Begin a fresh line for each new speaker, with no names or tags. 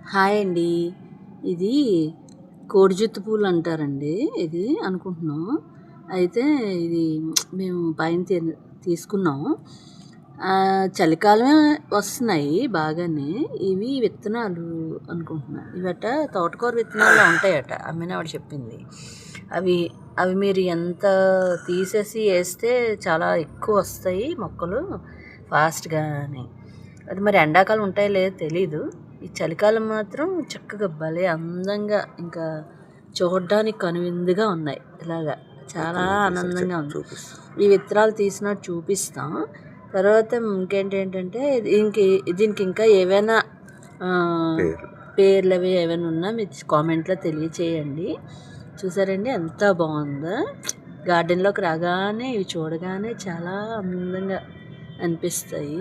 Hi అండి. ఇది కోడిజుత్తు పూలు అంటారండి. ఇది అనుకుంటున్నాం. అయితే ఇది మేము పైన తీసుకున్నాం. చలికాలమే వస్తున్నాయి బాగానే. ఇవి విత్తనాలు అనుకుంటున్నా. ఇవట తోటకూర విత్తనాల్లో ఉంటాయట. అమ్మినావిడ చెప్పింది. అవి అవి మీరు ఎంత తీసేసి వేస్తే చాలా ఎక్కువ వస్తాయి మొక్కలు ఫాస్ట్‌గాని. అది మరి ఎండాకాలం ఉంటాయో లేదో తెలీదు. ఈ చలికాలం మాత్రం చక్కగా భలే అందంగా ఇంకా చూడడానికి కనువిందుగా ఉన్నాయి. ఇలాగా చాలా ఆనందంగా ఉంది. ఈ విత్తనాలు తీసినట్టు చూపిస్తాం. తర్వాత ఇంకేంటంటే దీనికి ఇంకా ఏవైనా పేర్లు అవి ఏమైనా ఉన్నా మీరు కామెంట్లో తెలియచేయండి. చూసారండి ఎంత బాగుందో. గార్డెన్లోకి రాగానే ఇవి చూడగానే చాలా అందంగా అనిపిస్తాయి.